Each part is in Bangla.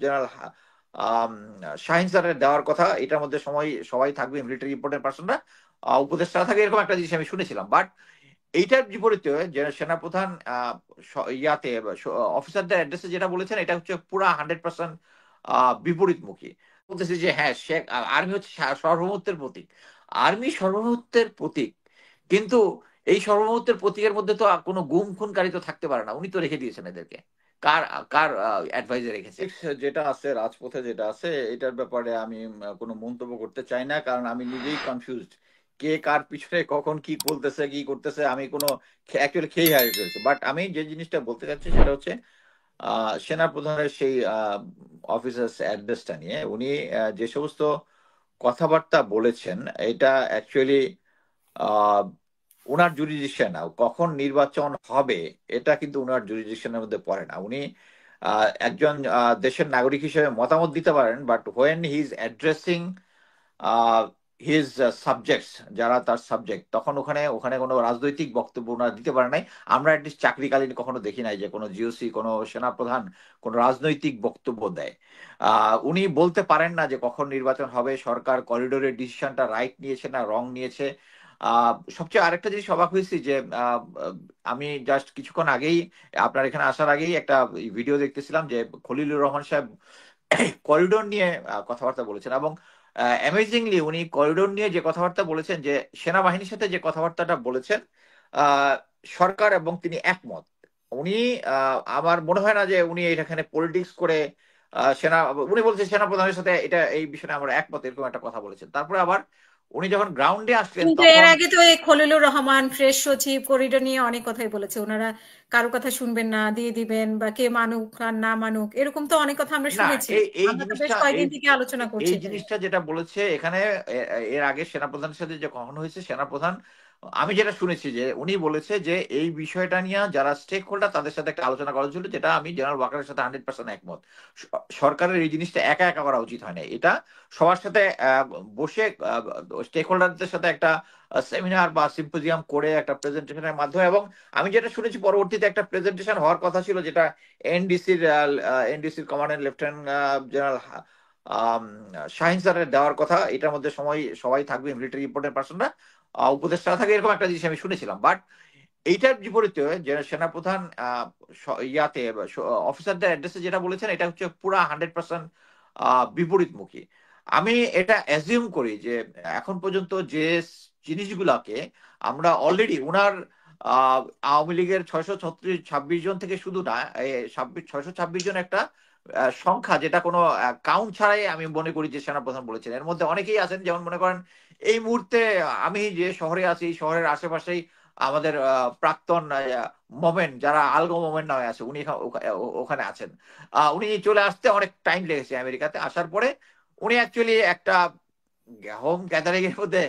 জেনারেল শাহিন স্যারের দেওয়ার কথা, এটার মধ্যে সবাই থাকবে, মিলিটারি ইম্পর্টেন্ট পার্সনরা, উপদেষ্টা থাকবে, এরকম একটা জিনিস আমি শুনেছিলাম। বাট এইটার বিপরীতে যে সেনাপ্রধান ইয়াতে অফিসারদের অ্যাড্রেসে যেটা বলেছেন, এটা হচ্ছে পুরা 100% বিপরীতমুখী। বলতেছি যে হ্যাঁ, আর্মি হচ্ছে সার্বভৌমত্বের প্রতীক, আর্মি সার্বভৌমত্বের প্রতীক, কিন্তু এই সার্বভৌমত্বের প্রতীকের মধ্যে তো কোনো গুম খুনকারী তো থাকতে পারে না, উনি তো রেখে দিয়েছেন এদেরকে। কার কার অ্যাডভাইজে রেখেছে? যেটা আছে রাজপথে, যেটা আছে এটার ব্যাপারে আমি কোনো মন্তব্য করতে চাই না, কারণ আমি নিজেই কনফিউজড কে কার পিছনে কখন কি বলতেছে কি করতেছে, আমি কোনো অ্যাকচুয়ালি খেয়ে হারিয়ে ফেলছি। বাট আমি যে জিনিসটা বলতে চাচ্ছি সেটা হচ্ছে সেনা প্রধানের সেই অফিসার্স অ্যাড্রেসটা নিয়ে উনি যে সমস্ত কথাবার্তা বলেছেন, এটা অ্যাকচুয়ালি উনার জুরিডিকশন না। কখন নির্বাচন হবে এটা কিন্তু উনার জুরিডিকশনের মধ্যে পড়ে না। উনি একজন দেশের নাগরিক হিসেবে মতামত দিতে পারেন, but when he is addressing his subjects, যারা তার সাবজেক্ট, তখন ওখানে ওখানে কোনো রাজনৈতিক বক্তব্য ওনারা দিতে পারে নাই। আমরা অ্যাটলিস্ট চাকরিকালীন কখনো দেখি নাই যে কোনো জিওসি, কোনো সেনাপ্রধান কোনো রাজনৈতিক বক্তব্য দেয়। উনি বলতে পারেন না যে কখন নির্বাচন হবে, সরকার করিডোরের ডিসিশনটা রাইট নিয়েছে না রং নিয়েছে। সবচেয়ে আরেকটা জিনিস অবাক হয়েছি যে আমি জাস্ট কিছুক্ষণ আগেই, আপনার এখানে আসার আগেই একটা ভিডিও দেখতেছিলাম যে খলিলুর রহমান সাহেব করিডোর নিয়ে কথাবার্তা বলেছেন, এবং অ্যামেজিংলি উনি করিডোর নিয়ে যে কথাবার্তা বলেছেন, যে সেনাবাহিনীর সাথে যে কথাবার্তাটা বলেছেন, আহ, সরকার এবং তিনি একমত। উনি আমার মনে হয় না যে উনি এখানে পলিটিক্স করে সেনা, উনি বলছেন সেনা প্রধানের সাথে এটা এই বিষয়ে আমরা একমত, এরকম একটা কথা বলেছেন। তারপরে আবার উনি যখন গ্রাউন্ডে আসলেন কিন্তু এর তখন আগে তো এই খলিলুর রহমান ফ্রেশ সচিব করিডোর নিয়ে অনেক কথাই বলেছে, ওনারা কারো কথা শুনবেন না, দিয়ে দিবেন, বা কে মানুক আর না মানুক, এরকম তো অনেক কথা আমরা না, শুনেছি। এই এই আমরা তো বেশ জিনিসটা এই কয়েকদিন থেকে আলোচনা করছি এই এটা নিয়ে। জিনিসটা যেটা বলেছে এখানে, এর আগে সেনাপ্রধানের সাথে যে কখনো হয়েছে, সেনাপ্রধান আমি যেটা শুনেছি যে উনি বলেছে যে এই বিষয়টা নিয়ে যারা স্টেক হোল্ডার তাদের সাথে একটা আলোচনা করা ছিল, যেটা আমি জেনারেল ওয়াকারের সাথে 100% একমত। সরকারের এই জিনিসটা একা একা করা উচিত হয় না, এটা সবার সাথে বসে স্টেক হোল্ডারদের সাথে একটা সেমিনার বা সিম্পোজিয়াম করে একটা প্রেজেন্টেশনের মাধ্যমে, এবং আমি যেটা শুনেছি পরবর্তীতে একটা প্রেজেন্টেশন হওয়ার কথা ছিল, যেটা এনডিসির এনডিসির কমান্ড্যান্ট লেফটেন্যান্ট জেনারেল আম, শাহিন স্যারের দেওয়ার কথা, এটার মধ্যে সবাই থাকবে, মিলিটারি ইম্পর্টেন্ট পার্সনরা, উপদেষ্টা থাকবে, এরকম একটা জিনিস আমি শুনেছিলাম। বাট এইটার বিপরীতে যে সেনাপ্রধান ইয়াতে অফিসারদের অ্যাড্রেসে যেটা বলেছেন, এটা হচ্ছে পুরা 100% বিপরীতমুখী। আমি এটা অ্যাজিউম করি যে এখন পর্যন্ত যে জিনিসগুলাকে আমরা অলরেডি উনার আওয়ামী লীগের 636 জন থেকে শুধু না, 626 জন একটা সংখ্যা, যেটা কোনো কাউন্ট ছাড়াই আমি মনে করি যে সেনাপ্রধান বলেছেন। এর মধ্যে অনেকেই আছেন, যেমন মনে করেন এই মুহূর্তে আমি যে শহরে আছি, এই শহরের আশেপাশেই আমাদের প্রাক্তন মোমেন্ট, যারা আলগো মোমেন্ট নামে আছে, উনি ওখানে আছেন। উনি চলে আসতে অনেক টাইম লেগেছে আমেরিকাতে আসার পরে। উনি অ্যাকচুয়ালি একটা হোম গ্যাদারিং এর মধ্যে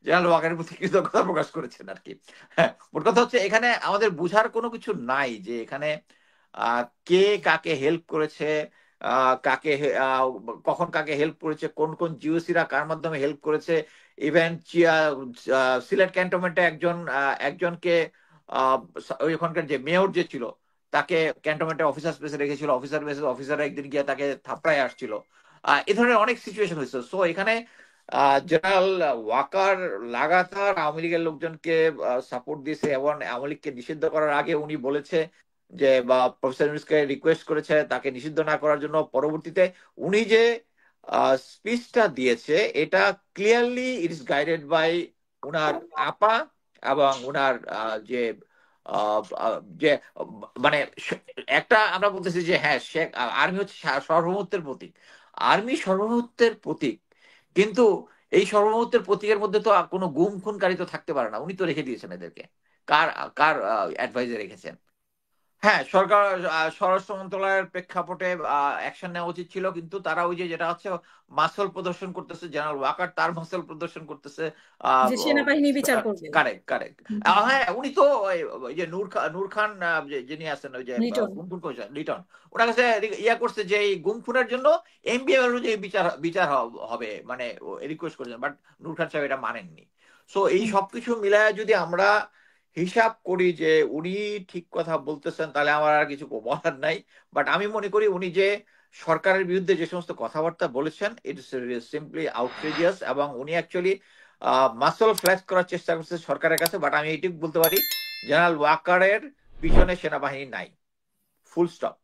জেনারেল ওয়াকারের প্রতি কৃতজ্ঞতা প্রকাশ করেছেন আর কি। হ্যাঁ, মোট কথা হচ্ছে এখানে আমাদের বুঝার কোনো কিছু নাই যে এখানে কে কাকে হেল্প করেছে, কাকে কখন কাকে হেল্প করেছে, কোন কোন জিওসিরা কার মাধ্যমে হেল্প করেছে। ইভেন সিলেট ক্যান্টনমেন্টে একজনকে ওইখানকার যে মেয়র যে ছিল, তাকে ক্যান্টনমেন্টে অফিসার স্পেসে রেখেছিল, অফিসার একদিন গিয়ে তাকে থাপড়ায় আসছিল। এ ধরনের অনেক সিচুয়েশন হয়েছে। সো এখানে জেনারেল ওয়াকার লাগাতার আওয়ামী লীগের লোকজনকে সাপোর্ট দিয়েছে, এবং আওয়ামী লীগকে নিষিদ্ধ করার আগে উনি বলেছে যে, বা প্রফেসর ইউনূসকে রিকোয়েস্ট করেছে তাকে নিষিদ্ধ না করার জন্য। পরবর্তীতে উনি যে স্পিচটা দিয়েছে, এটা clearly it is guided by উনার আপা, এবং উনার যে যে মানে একটা আমরা বলতেছি যে হ্যাঁ, আর্মি হচ্ছে সার্বভৌমত্বের প্রতীক, আর্মি সার্বভৌমত্বের প্রতীক, কিন্তু এই সার্বভৌমত্বের প্রতীকের মধ্যে তো কোনো গুম খুনকারী তো থাকতে পারে না, উনি তো রেখে দিয়েছেন এদেরকে। কার কার অ্যাডভাইজে রেখেছেন? হ্যাঁ, সরকার স্বরাষ্ট্র মন্ত্রণালয়ের প্রেক্ষাপটে অ্যাকশন নেওয়া উচিত ছিল, কিন্তু তারা ওই যে যেটা হচ্ছে মাসল প্রদর্শন করতেছে, জেনারেল ওয়াকার তার মাসল প্রদর্শন করতেছে। যে সেনাবাহিনী বিচার করবে। Correct, correct. হুম, হুম, হুম। হ্যাঁ, উনি তো ওই যে নূর খান যিনি আছেন, ওই যে লিটন। গুম খুন করেছেন লিটন, ওনার কাছে ইয়া করছে যে এই গুম খুনের জন্য এমবিএম অনুযায়ী বিচার বিচার হবে, মানে রিকোয়েস্ট করেছেন, বাট নূর খান সাহেব এটা মানেননি। সো এই হুম। সবকিছু মিলায় যদি আমরা হিসাব করি যে উনি ঠিক কথা বলতেছেন, তাহলে আমার আর কিছু বলার নাই। বাট আমি মনে করি উনি যে সরকারের বিরুদ্ধে যে সমস্ত কথাবার্তা বলেছেন, ইট ইস সিম্পলি আউটরেজিয়াস, এবং উনি অ্যাকচুয়ালি মাসল ফ্লেক্স করার চেষ্টা করছে সরকারের কাছে। বাট আমি এইটুকু বলতে পারি, জেনারেল ওয়াকারের পিছনে সেনাবাহিনী নাই, ফুল স্টপ।